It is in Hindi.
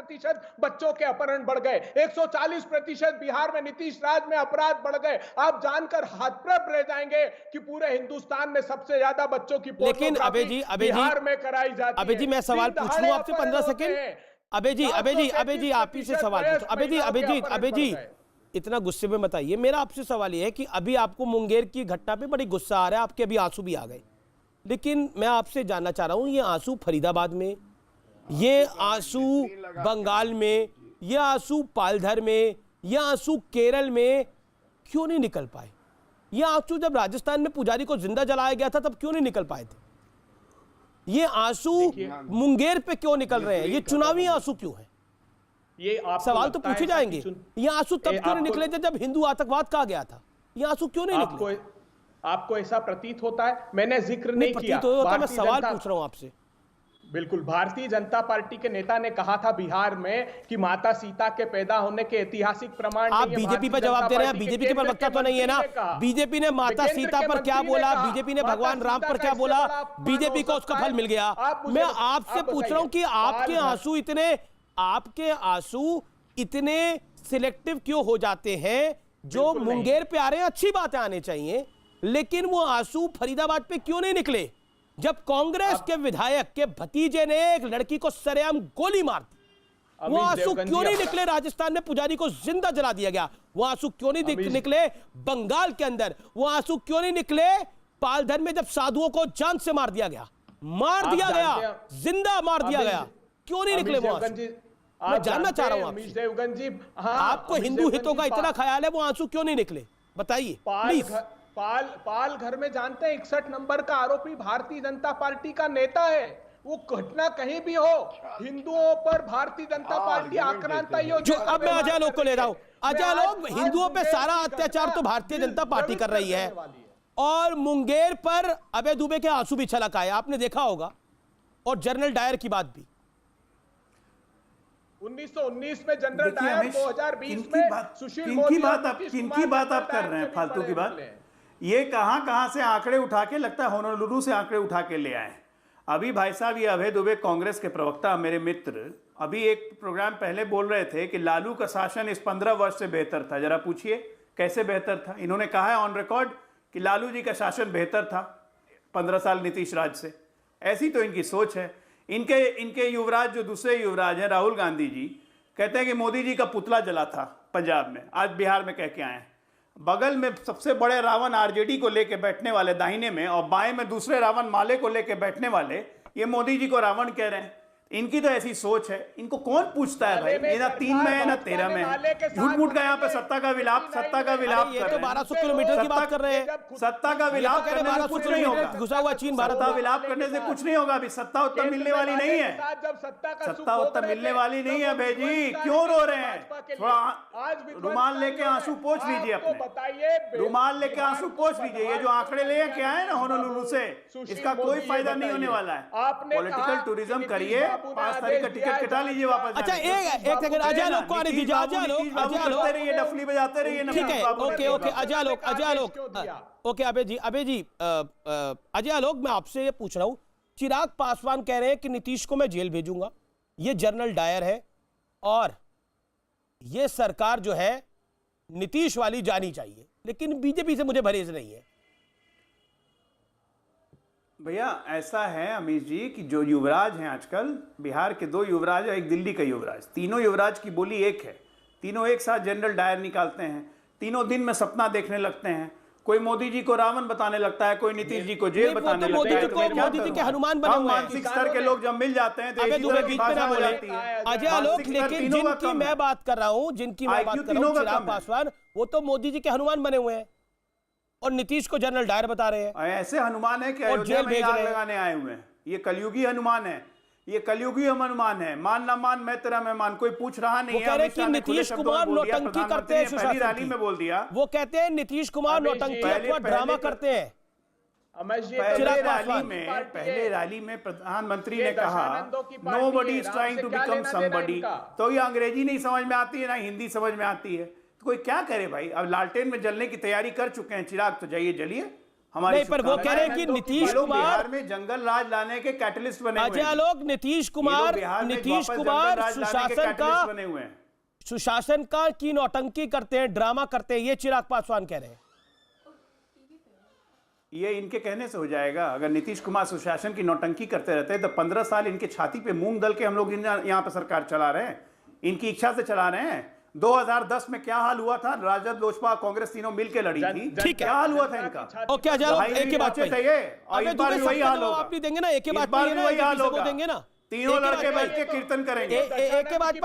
50% बच्चों के अपहरण बढ़ गए, 140% बिहार में नीतीश राज में अपराध बढ़ गए। आप जानकर हतप्रभ रह जाएंगे कि पूरे हिंदुस्तान में सबसे ज्यादा बच्चों की लेकिन अबे जी बिहार में कराई जाती है। अबे जी मैं सवाल पूछ लूं आपसे 15 सेकंड। अबे जी आप ही से सवाल पूछो। अबे जी इतना गुस्से में बताइए। मेरा आपसे सवाल यह है कि अभी आपको मुंगेर की घटना पे बड़ी गुस्सा आ रहा है, आपके अभी आंसू भी आ गए, लेकिन मैं आपसे जानना चाह रहा हूं ये आंसू फरीदाबाद में, ये आंसू बंगाल में, ये आंसू पालघर में, ये आंसू केरल में क्यों नहीं निकल पाए? ये आंसू जब राजस्थान में पुजारी को जिंदा जलाया गया था तब क्यों नहीं निकल पाए थे? ये आंसू मुंगेर पे क्यों निकल रहे हैं? ये चुनावी आंसू क्यों है? ये सवाल तो पूछे जाएंगे। ये आंसू तब क्यों नहीं निकले थे जब हिंदू आतंकवाद कहा गया था? ये आंसू क्यों नहीं निकले? आपको ऐसा प्रतीत होता है? मैंने जिक्र नहीं किया, मैं सवाल पूछ रहा हूं आपसे। बिल्कुल, भारतीय जनता पार्टी के नेता ने कहा था बिहार में कि माता सीता के पैदा होने के ऐतिहासिक प्रमाण आप बीजेपी पर जवाब दे रहे हैं। बीजेपी के प्रवक्ता तो नहीं है ना? बीजेपी ने माता सीता पर क्या बोला, बीजेपी ने भगवान राम पर क्या बोला, बीजेपी को उसका फल मिल गया। मैं आपसे पूछ रहा हूं कि आपके आंसू इतने सिलेक्टिव क्यों हो जाते हैं? जो मुंगेर पे आ रहे हैं अच्छी बातें आने चाहिए, लेकिन वो आंसू फरीदाबाद पे क्यों नहीं निकले जब कांग्रेस के विधायक के भतीजे ने एक लड़की को सरेआम गोली मार दी? वो आंसू क्यों नहीं निकले राजस्थान में पुजारी को जिंदा जला दिया गया? वो आंसू क्यों नहीं निकले बंगाल के अंदर? वो आंसू क्यों नहीं निकले पालघर में जब साधुओं को जान से मार दिया गया, जिंदा मार दिया गया? क्यों नहीं निकले वो आंसू? मैं जानना चाह रहा हूं आपसे। आपको हिंदू हितों का इतना ख्याल है, वो आंसू क्यों नहीं निकले? बताइए प्लीज। पालघर में जानते हैं 61 नंबर का आरोपी भारतीय जनता पार्टी का नेता है। वो घटना कहीं भी हो, हिंदुओं पर भारतीय जनता पार्टी आक्रांता ही हो। जो अब मैं अजय लोग को ले रहा हूं, अजय लोग हिंदुओं पे सारा अत्याचार तो भारतीय जनता पार्टी कर रही है, और मुंगेर पर अभय दुबे के आंसू भी छलक आए, आपने देखा होगा, और जनरल डायर की बात भी। 1919 में जनरल डायर, 2020 में सुशील मोदी। किनकी बात आप कर रहे हैं? फालतू की बात। ये कहां से आंकड़े उठा के, लगता है होनोलुलु से आंकड़े उठा के ले आए। अभी भाई साहब, ये अभय दुबे कांग्रेस के प्रवक्ता मेरे मित्र अभी एक प्रोग्राम पहले बोल रहे थे कि लालू का शासन इस 15 वर्ष से बेहतर था। जरा पूछिए कैसे बेहतर था? इन्होंने कहा है ऑन रिकॉर्ड कि लालू जी का शासन बेहतर था 15 साल नीतीश राज से। ऐसी तो इनकी सोच है। इनके युवराज, जो दूसरे युवराज हैं राहुल गांधी जी, कहते हैं कि मोदी जी का पुतला जला था पंजाब में, आज बिहार में कह के आए हैं। बगल में सबसे बड़े रावण आरजेडी को लेके बैठने वाले दाहिने में, और बाएं में दूसरे रावण माले को लेके बैठने वाले, ये मोदी जी को रावण कह रहे हैं। इनकी तो ऐसी सोच है। इनको कौन पूछता है भाई? ना 3 में है ना 13 में है। झूठ मूठ का यहाँ पे सत्ता का विलाप कर रहे हैं। 1200 किलोमीटर की बात कर रहे हैं। सत्ता का विलाप करने से कुछ नहीं होगा। घुसा हुआ चीन भारत का विलाप करने से कुछ नहीं होगा। अभी सत्ता उत्तर मिलने वाली नहीं है। सत्ता उत्तर मिलने वाली नहीं है भाई जी। क्यों रो रहे हैं? थोड़ा रुमाल लेके आंसू पोंछ लीजिए अपने। रुमाल लेके आंसू पोंछ लीजिए। ये जो आंकड़े लेके आए ना होनोलुलु से, इसका कोई फायदा नहीं होने वाला है। पॉलिटिकल टूरिज्म करिए, 5 तारीख का टिकट कटा लीजिए वापस। अच्छा एक सेकंड, अजय लोग को आने दीजिए। अजय लोग डफली बजाते रहिए। ठीक है, ओके अजय लोग ओके अबे जी अजय लोग, मैं आपसे ये पूछ रहा हूं, चिराग पासवान कह रहे हैं कि नीतीश को मैं जेल भेजूंगा, ये जनरल डायर है, और ये सरकार जो है नीतीश वाली जानी चाहिए, लेकिन बीजेपी से मुझे परहेज नहीं है। भैया ऐसा है अमीश जी कि जो युवराज हैं आजकल, बिहार के 2 युवराज और एक दिल्ली का युवराज, तीनों युवराज की बोली एक है। तीनों एक साथ जनरल डायर निकालते हैं। तीनों दिन में सपना देखने लगते हैं। कोई मोदी जी को रावण बताने लगता है, कोई नीतीश जी को जेल बताने लगता है। मोदी जी के हनुमान बने हुए हैं। मानसिक स्तर के लोग जब मिल जाते हैं तो अजय लोग, लेकिन जिनकी मैं बात कर रहा हूं, चिराग पासवान, वो तो मोदी जी के हनुमान बने हुए हैं, और नीतीश को जनरल डायर बता रहे हैं। ऐसे हनुमान है कि अयोध्या में आग लगाने आए हुए हैं। ये कलयुगी हनुमान है। ये कलयुगी हनुमान है। मान ना मान मैं तेरा मेहमान, कोई पूछ रहा नहीं है। कि नीतीश कुमार नौटंकी करते हैं, पहली रैली में बोल दिया। वो कहते हैं नीतीश कुमार नौटंकी अथवा ड्रामा करते हैं। पहले रैली में प्रधानमंत्री ने कहा nobody is trying to become somebody. तो ये अंग्रेजी नहीं समझ में आती है, ना हिंदी समझ में आती है, तो कोई क्या करे भाई। अब लालटेन में जलने की तैयारी कर चुके हैं चिराग, तो जाइए जलिए। हमारी नहीं, पर वो कह रहे हैं कि नीतीश कुमार बिहार में जंगल राज लाने के कैटलिस्ट बने हुए अजय हैं। आलोक, नीतीश कुमार सुशासन का की नौटंकी करते हैं, ड्रामा करते हैं, ये चिराग पासवान कह रहे हैं। ये इनके कहने से हो जाएगा? अगर नीतीश कुमार सुशासन की नौटंकी करते रहते हैं तो 15 साल इनके छाती पे मूंग दल के हम लोग यहाँ पे सरकार चला रहे हैं, इनकी इच्छा से चला रहे हैं। 2010 में क्या हाल हुआ था? राजद, लोजपा, कांग्रेस तीनों मिलकर लड़ी थी। ठीक है, क्या हाल हुआ था इनका? और क्या जाओ एक के बाद चाहिए और इस बार वही हाल होगा। आप नहीं देंगे ना, एक के बाद वही हाल होगा। देंगे ना, तीनों लड़के बैठ के कीर्तन करेंगे। एक के बाद